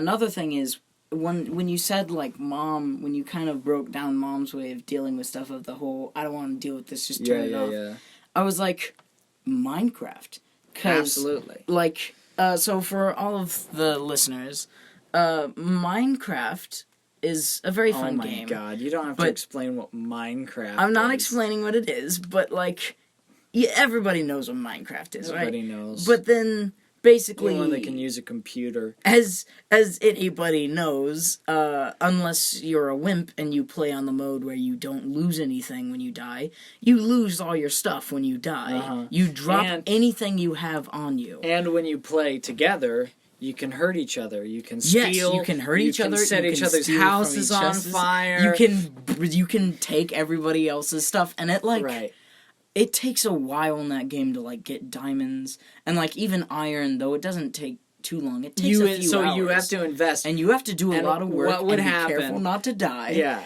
another thing is, when you said, like, Mom, when you kind of broke down Mom's way of dealing with stuff of the whole, I don't want to deal with this, just turn it off. Yeah. I was like, Minecraft. Absolutely. Like, so for all of the listeners, Minecraft is a very fun game. Oh my god, you don't have to explain what Minecraft is. I'm not explaining what it is, but, like, everybody knows what Minecraft is, right? Everybody knows. But then, basically... Anyone that can use a computer. As anybody knows, unless you're a wimp and you play on the mode where you don't lose anything when you die, you lose all your stuff when you die. You drop anything you have on you. And when you play together... You can hurt each other. You can steal. Yes, you can hurt each other. You can set each other's houses on fire. You can take everybody else's stuff, and it it takes a while in that game to like get diamonds and like even iron. Though it doesn't take too long, it takes a few hours. So you have to invest, and you have to do a lot of work. What would happen? Be careful not to die. Yeah,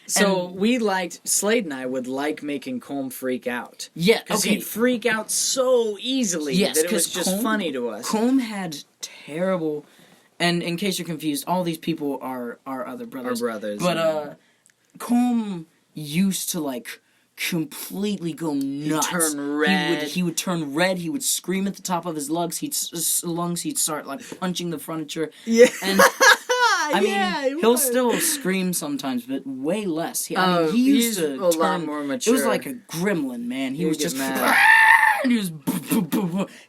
Slade and I would like making Colm freak out. Yeah, because he'd freak out so easily. Yes, that it was just funny to us. Colm had terrible, and in case you're confused, all these people are our other brothers. Our brothers, but Colm used to like completely go nuts. He'd turn red. He would turn red. He would scream at the top of his lungs. He'd start like punching the furniture. Yeah. And I mean, he'll still scream sometimes, but way less. He used to a lot more mature. It was like a gremlin, man. He was just mad. And he was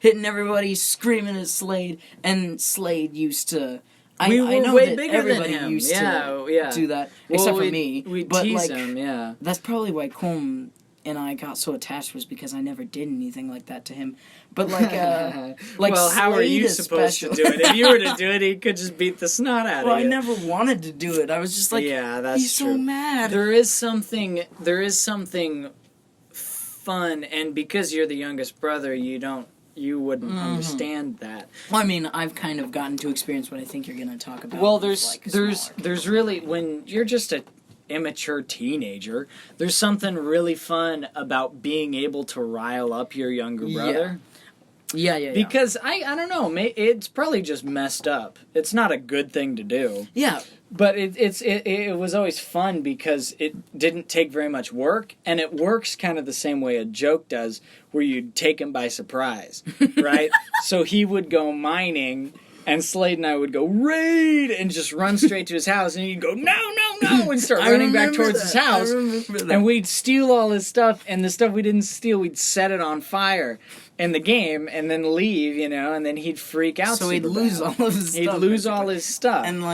hitting everybody, screaming at Slade, and Slade used to. I know way that bigger everybody than him. Used to do that, except for me. We'd but tease him, yeah. That's probably why Colm and I got so attached, was because I never did anything like that to him. But like well, how are you supposed to do it? If you were to do it, he could just beat the snot out of you. Well, I never wanted to do it. I was just like, he's true. So mad. There is something fun, and because you're the youngest brother, you wouldn't understand that. Well, I mean, I've kind of gotten to experience what I think you're going to talk about. Well, there's really, when you're just a immature teenager, there's something really fun about being able to rile up your younger brother. Yeah. Because I don't know, it's probably just messed up. It's not a good thing to do. Yeah. But it was always fun because it didn't take very much work, and it works kind of the same way a joke does, where you take him by surprise, right? So he would go mining, and Slade and I would go, raid, and just run straight to his house, and he'd go, no, and start running back towards his house. And we'd steal all his stuff, and the stuff we didn't steal, we'd set it on fire in the game, and then leave, and then he'd freak out. So he'd lose all of his stuff. He'd lose all his stuff. And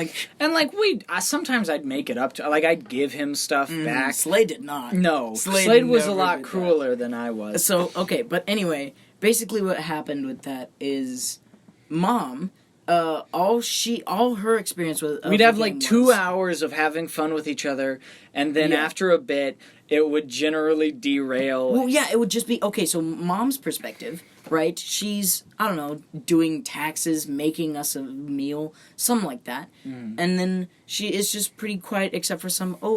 sometimes I'd make it up to, I'd give him stuff back. Slade did not. No, Slade was a lot crueler than I was. So, okay, but anyway, basically what happened with that is Mom, all her experience with we'd have like 2 hours of having fun with each other, and then after a bit, it would generally derail. Well, yeah, it would just be, okay, so Mom's perspective, right? She's, I don't know, doing taxes, making us a meal, something like that. And then she is just pretty quiet, except for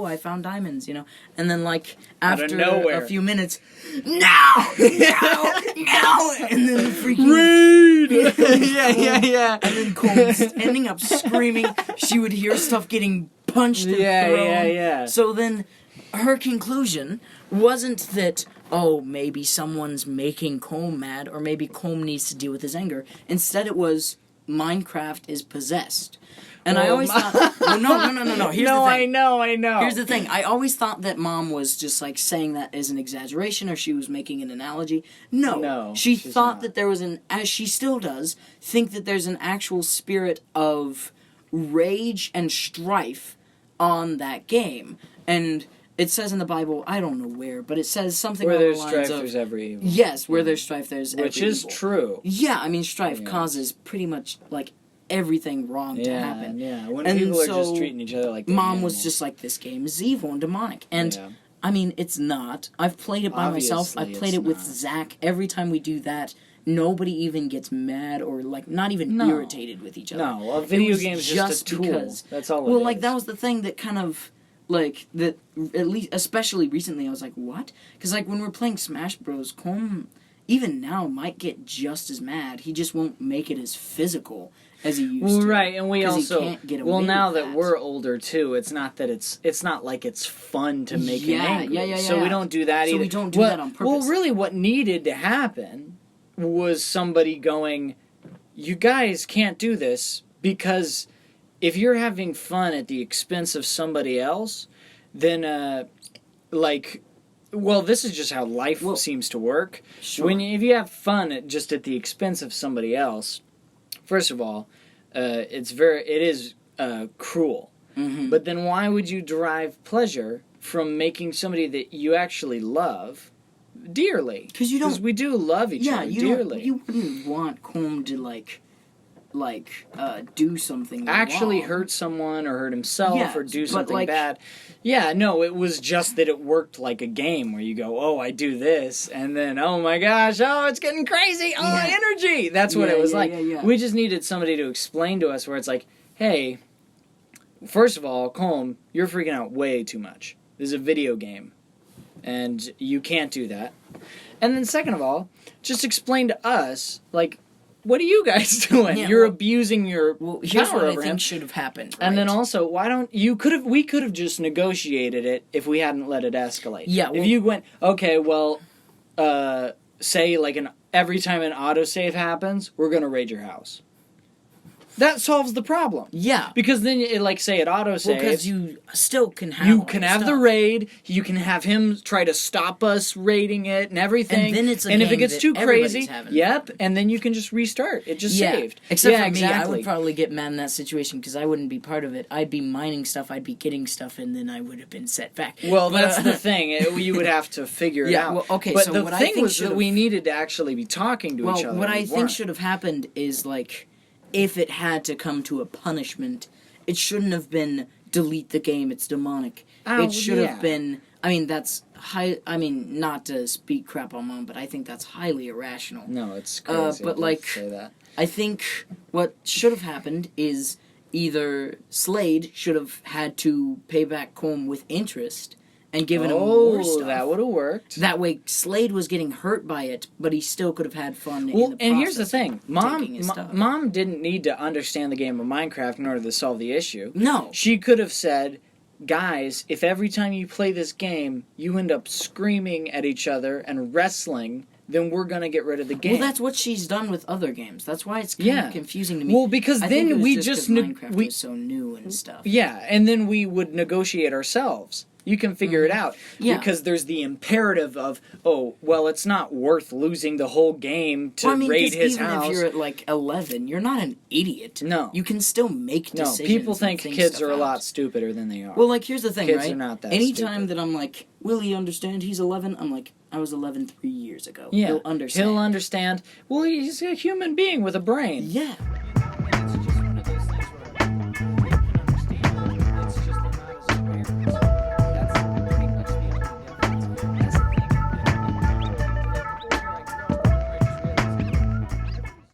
I found diamonds, And then, like, after a few minutes, now! And then freaking... Raid! yeah. And then Colm standing up, screaming. She would hear stuff getting punched and thrown. Yeah. So then... her conclusion wasn't that, maybe someone's making Colm mad, or maybe Colm needs to deal with his anger. Instead, it was, Minecraft is possessed. And I always thought... no. Here's the thing. I know. Here's the thing. I always thought that Mom was just, like, saying that as an exaggeration, or she was making an analogy. No. She thought that there was as she still does, think that there's an actual spirit of rage and strife on that game. And... it says in the Bible, I don't know where, but it says something along the lines of... where there's strife, there's every evil. Yes, where there's strife, there's every evil. Which is true. Yeah, I mean, strife causes pretty much, like, everything wrong to happen. Yeah, when people are just treating each other like Mom was just like, this game is evil and demonic. And, I mean, it's not. I've played it by myself. I've played it with Zach. Every time we do that, nobody even gets mad or, like, not even irritated with each other. No, a video game is just a tool. That's all it is. Well, like, that was the thing that kind of... like, that, at least, especially recently, I was like, what? Because, like, when we're playing Smash Bros., Colm, even now, might get just as mad. He just won't make it as physical as he used to. Right, and we also he can't get away now with that we're older too, it's not like it's fun to make him angry. Yeah. So we don't do that either. So we don't do that on purpose. Well, really, what needed to happen was somebody going, "You guys can't do this because if you're having fun at the expense of somebody else, then well, this is just how life seems to work. Sure. If you have fun just at the expense of somebody else, first of all, it is cruel. Mm-hmm. But then why would you derive pleasure from making somebody that you actually love dearly? Because we do love each other dearly. You wouldn't want Colm to do something actually wrong. Hurt someone or hurt himself or do something like, bad. Yeah, no, it was just that it worked like a game where you go, oh, I do this, and then, oh my gosh, oh, it's getting crazy, oh, energy! That's what it was like. Yeah. We just needed somebody to explain to us where it's like, hey, first of all, Colm, you're freaking out way too much. This is a video game, and you can't do that. And then second of all, just explain to us, like, what are you guys doing? Yeah, You're abusing your here's power what over I think him. should have happened. Right? And then also, we could have just negotiated it if we hadn't let it escalate. Yeah. If you went, okay, well, say like every time an autosave happens, we're gonna raid your house. That solves the problem. Yeah. Because then, say it autosaves. Because you still can have the raid. You can have him try to stop us raiding it and everything. And then it's a and if it game gets that too crazy, having. and then you can just restart. It just saved. Except for exactly. me, I would probably get mad in that situation because I wouldn't be part of it. I'd be mining stuff, I'd be getting stuff, and then I would have been set back. Well, that's the thing. You would have to figure it out. Well, okay, but so the what I thing think was that we needed to actually be talking to each other. What I think should have happened is if it had to come to a punishment, it shouldn't have been delete the game, it's demonic. It should have been, that's not to speak crap on Mom, but I think that's highly irrational. No, it's crazy to say that. I think what should have happened is either Slade should have had to pay back Colm with interest and given him more stuff. That would have worked. That way, Slade was getting hurt by it, but he still could have had fun in the process. And here's the thing. Mom didn't need to understand the game of Minecraft in order to solve the issue. No. She could have said, guys, if every time you play this game, you end up screaming at each other and wrestling, then we're going to get rid of the game. Well, that's what she's done with other games. That's why it's kind of confusing to me. Well, because then we just... Minecraft was so new and stuff. Yeah, and then we would negotiate ourselves. You can figure it out. Yeah. Because there's the imperative of, it's not worth losing the whole game to raid his house. Even if you're at 11, you're not an idiot. No. You can still make decisions. No, people think kids are a lot stupider than they are. Well, here's the thing, kids right? Kids are not that Anytime stupid. that I'm will he understand he's 11? I'm I was 11 3 years ago. Yeah. He'll understand. Well, he's a human being with a brain. Yeah.